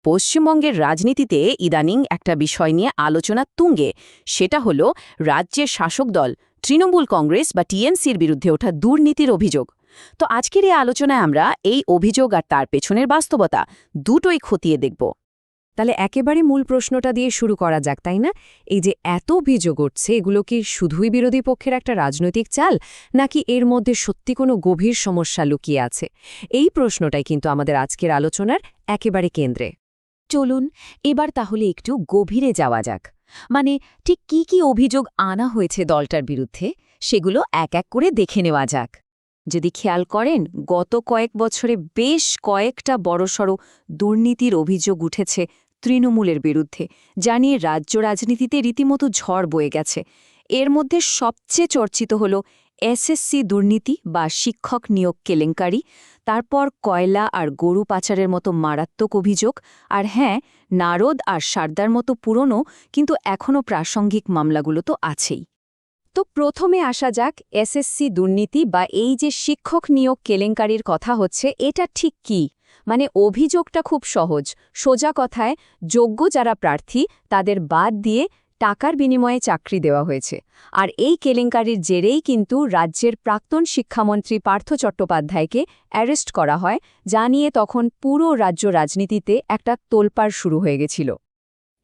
পশ্চিমবঙ্গের রাজনীতিতে ইদানিং একটা বিষয় নিয়ে আলোচনা তুঙ্গে, সেটা হলো রাজ্যের শাসক দল তৃণমূল কংগ্রেস বা টিএমসির বিরুদ্ধে ওঠা দুর্নীতির অভিযোগ। তো আজকের এই আলোচনায় আমরা এই অভিযোগ আর তার পেছনের বাস্তবতা দুটোই খতিয়ে দেখব। তাহলে একেবারে মূল প্রশ্নটা দিয়ে শুরু করা যাক, তাই না? এই যে এত অভিযোগ উঠছে, এগুলো কি শুধুই বিরোধী পক্ষের একটা রাজনৈতিক চাল, নাকি এর মধ্যে সত্যি কোনো গভীর সমস্যা লুকিয়ে আছে? এই প্রশ্নটাই কিন্তু আমাদের আজকের আলোচনার একেবারে কেন্দ্রে। চলুন এবার তাহলে একটু গভীরে যাওয়া যাক। মানে ঠিক কি অভিযোগ আনা হয়েছে দলটার বিরুদ্ধে, সেগুলো এক এক করে দেখে নেওয়া যাক। যদি খেয়াল করেন, গত কয়েক বছরে বেশ কয়েকটা বড়সড় দুর্নীতির অভিযোগ উঠেছে তৃণমূলের বিরুদ্ধে, যা নিয়ে রাজ্য রাজনীতিতে রীতিমতো ঝড় বয়ে গেছে। এর মধ্যে সবচেয়ে চর্চিত হল এসএসসি দুর্নীতি বা শিক্ষক নিয়োগ কেলেঙ্কারি, তারপর কয়লা আর গরু পাচারের মতো মারাত্মক অভিযোগ, আর হ্যাঁ, নারদ আর সারদার মতো পুরনো কিন্তু এখনও প্রাসঙ্গিক মামলাগুলো তো আছেই। তো প্রথমে আসা যাক এসএসসি দুর্নীতি বা এই যে শিক্ষক নিয়োগ কেলেঙ্কারির কথা হচ্ছে, এটা ঠিক কি? মানে অভিযোগটা খুব সহজ। সোজা কথায়, যোগ্য যারা প্রার্থী তাদের বাদ দিয়ে টাকার বিনিময়ে চাকরি দেওয়া হয়েছে। আর এই কেলেঙ্কারির জেরেই কিন্তু রাজ্যের প্রাক্তন শিক্ষামন্ত্রী পার্থ চট্টোপাধ্যায়কে অ্যারেস্ট করা হয়, যা নিয়ে তখন পুরো রাজ্য রাজনীতিতে একটা তোলপাড় শুরু হয়ে গেছিল।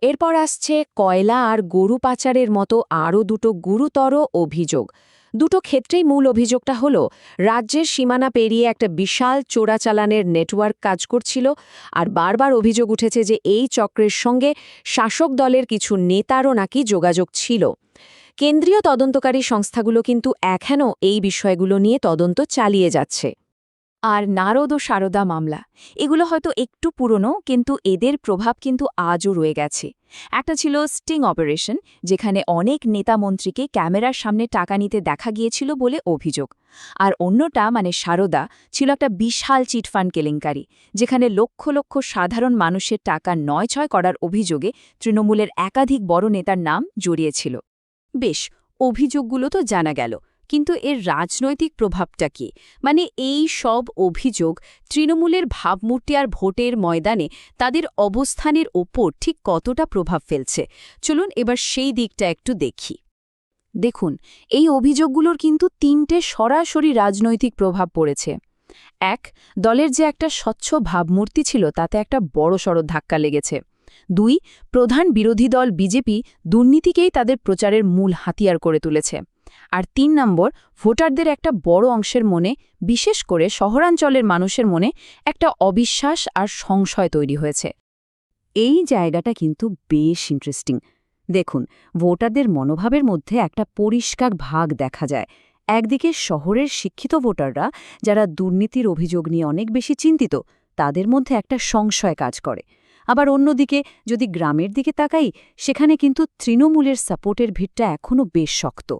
এরপর আসছে কয়লা আর গরু পাচারের মতো আরও দুটো গুরুতর অভিযোগ। দুটো ক্ষেত্রেই মূল অভিযোগটা হলো রাজ্যের সীমানা পেরিয়ে একটা বিশাল চোরাচালানের নেটওয়ার্ক কাজ করছিল, আর বারবার অভিযোগ উঠেছে যে এই চক্রের সঙ্গে শাসক দলের কিছু নেতারও নাকি যোগাযোগ ছিল। কেন্দ্রীয় তদন্তকারী সংস্থাগুলো কিন্তু এখনও এই বিষয়গুলো নিয়ে তদন্ত চালিয়ে যাচ্ছে। আর নারদ ও সারদা মামলা, এগুলো হয়তো একটু পুরনো, কিন্তু এদের প্রভাব কিন্তু আজও রয়ে গেছে। একটা ছিল স্টিং অপারেশন, যেখানে অনেক নেতা মন্ত্রীকে ক্যামেরার সামনে টাকা নিতে দেখা গিয়েছিল বলে অভিযোগ। আর অন্যটা মানে সারদা ছিল একটা বিশাল চিটফান্ড কেলেঙ্কারি, যেখানে লক্ষ লক্ষ সাধারণ মানুষের টাকা নয়ছয় করার অভিযোগে তৃণমূলের একাধিক বড় নেতার নাম জড়িয়েছিল। বেশ, অভিযোগগুলো তো জানা গেল, কিন্তু এর রাজনৈতিক প্রভাবটা কি? মানে এই সব অভিযোগ তৃণমূলের ভাবমূর্তি আর ভোটের ময়দানে তাদের অবস্থানের ওপর ঠিক কতটা প্রভাব ফেলছে? চলুন এবার সেই দিকটা একটু দেখি। দেখুন, এই অভিযোগগুলোর কিন্তু তিনটে সরাসরি রাজনৈতিক প্রভাব পড়েছে। এক, দলের যে একটা স্বচ্ছ ভাবমূর্তি ছিল তাতে একটা বড়সড় ধাক্কা লেগেছে। দুই, প্রধান বিরোধী দল বিজেপি দুর্নীতিকেই তাদের প্রচারের মূল হাতিয়ার করে তুলেছে। আর ৩ নম্বর, ভোটারদের একটা বড় অংশের মনে, বিশেষ করে শহরাঞ্চলের মানুষের মনে একটা অবিশ্বাস আর সংশয় তৈরি হয়েছে। এই জায়গাটা কিন্তু বেশ ইন্টারেস্টিং। দেখুন, ভোটারদের মনোভাবের মধ্যে একটা পরিষ্কার ভাগ দেখা যায়। একদিকে শহরের শিক্ষিত ভোটাররা, যারা দুর্নীতির অভিযোগ নিয়ে অনেক বেশি চিন্তিত, তাদের মধ্যে একটা সংশয় কাজ করে। আবার অন্যদিকে যদি গ্রামের দিকে তাকাই, সেখানে কিন্তু তৃণমূলের সাপোর্টের ভিড়টা এখনও বেশ শক্ত।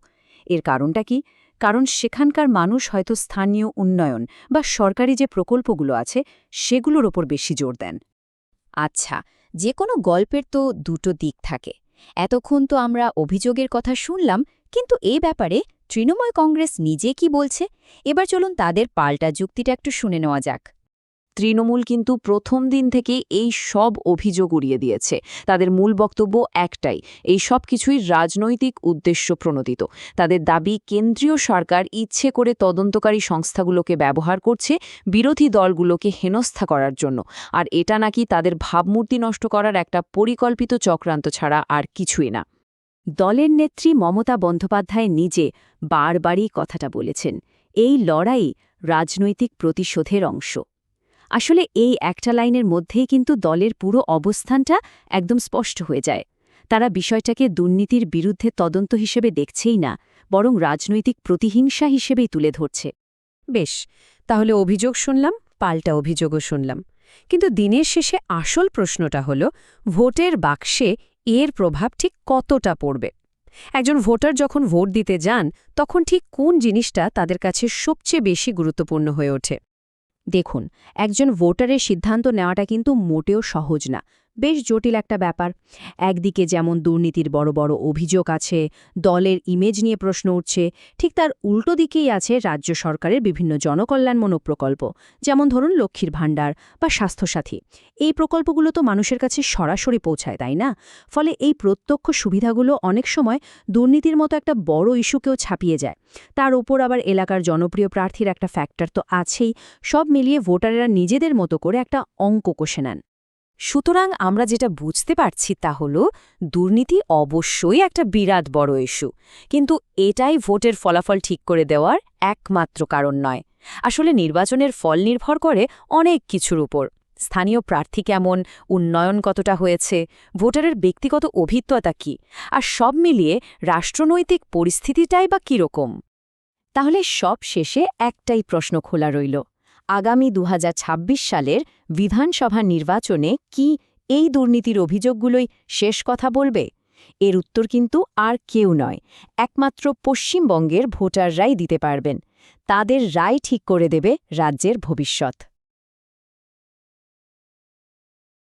এর কারণটা কি? কারণ সেখানকার মানুষ হয়তো স্থানীয় উন্নয়ন বা সরকারি যে প্রকল্পগুলো আছে সেগুলোর ওপর বেশি জোর দেন। আচ্ছা, যে কোনো গল্পের তো দুটো দিক থাকে। এতক্ষণ তো আমরা অভিযোগের কথা শুনলাম, কিন্তু এ ব্যাপারে তৃণমূল কংগ্রেস নিজে কি বলছে? এবার চলুন তাদের পাল্টা যুক্তিটা একটু শুনে নেওয়া যাক। তৃণমূল কিন্তু প্রথম দিন থেকে এই সব অভিযোগ উড়িয়ে দিয়েছে। তাদের মূল বক্তব্য একটাই, এই সব কিছুই রাজনৈতিক উদ্দেশ্য প্রণোদিত। তাদের দাবি, কেন্দ্রীয় সরকার ইচ্ছে করে তদন্তকারী সংস্থাগুলোকে ব্যবহার করছে বিরোধী দলগুলোকে হেনস্থা করার জন্য, আর এটা নাকি তাদের ভাবমূর্তি নষ্ট করার একটা পরিকল্পিত চক্রান্ত ছাড়া আর কিছুই না। দলের নেত্রী মমতা বন্দ্যোপাধ্যায় নিজে বারবারই কথাটা বলেছেন, এই লড়াই রাজনৈতিক প্রতিশোধের অংশ। আসলে এই একটা লাইনের মধ্যেই কিন্তু দলের পুরো অবস্থানটা একদম স্পষ্ট হয়ে যায়। তারা বিষয়টাকে দুর্নীতির বিরুদ্ধে তদন্ত হিসেবে দেখছেই না, বরং রাজনৈতিক প্রতিহিংসা হিসেবেই তুলে ধরছে। বেশ, তাহলে অভিযোগ শুনলাম, পাল্টা অভিযোগও শুনলাম, কিন্তু দিনের শেষে আসল প্রশ্নটা হল, ভোটের বাক্সে এর প্রভাব ঠিক কতটা পড়বে? একজন ভোটার যখন ভোট দিতে যান, তখন ঠিক কোন জিনিসটা তাদের কাছে সবচেয়ে বেশি গুরুত্বপূর্ণ হয়ে ওঠে? দেখুন, একজন ভোটারের সিদ্ধান্ত নেওয়াটা কিন্তু মোটেও সহজ না। বেশ জটিল একটা ব্যাপার। একদিকে যেমন দুর্নীতির বড় বড় অভিযোগ আছে, দলের ইমেজ নিয়ে প্রশ্ন উঠছে, ঠিক তার উল্টো দিকেই আছে রাজ্য সরকারের বিভিন্ন জনকল্যাণমূলক প্রকল্প, যেমন ধরুন লক্ষ্মীর ভাণ্ডার বা স্বাস্থ্যসাথী। এই প্রকল্পগুলো তো মানুষের কাছে সরাসরি পৌঁছায়, তাই না? ফলে এই প্রত্যক্ষ সুবিধাগুলো অনেক সময় দুর্নীতির মতো একটা বড় ইস্যুকেও ছাপিয়ে যায়। তার ওপর আবার এলাকার জনপ্রিয় প্রার্থীর একটা ফ্যাক্টর তো আছেই। সব মিলিয়ে ভোটাররা নিজেদের মতো করে একটা অঙ্ক কষে নেন। সুতরাং আমরা যেটা বুঝতে পারছি তা হল দুর্নীতি অবশ্যই একটা বিরাট বড় ইস্যু, কিন্তু এটাই ভোটের ফলাফল ঠিক করে দেওয়ার একমাত্র কারণ নয়। আসলে নির্বাচনের ফল নির্ভর করে অনেক কিছুর উপর। স্থানীয় প্রার্থী কেমন, উন্নয়ন কতটা হয়েছে, ভোটারের ব্যক্তিগত অভিজ্ঞতা কী, আর সব মিলিয়ে রাষ্ট্রনৈতিক পরিস্থিতিটাই বা কীরকম। তাহলে সব শেষে একটাই প্রশ্ন খোলা রইল, আগামী ২০২৬ সালের বিধানসভা নির্বাচনে কি এই দুর্নীতির অভিযোগগুলোই শেষ কথা বলবে? এর উত্তর কিন্তু আর কেউ নয়, একমাত্র পশ্চিমবঙ্গের ভোটাররাই দিতে পারবেন। তাদের রায় ঠিক করে দেবে রাজ্যের ভবিষ্যৎ।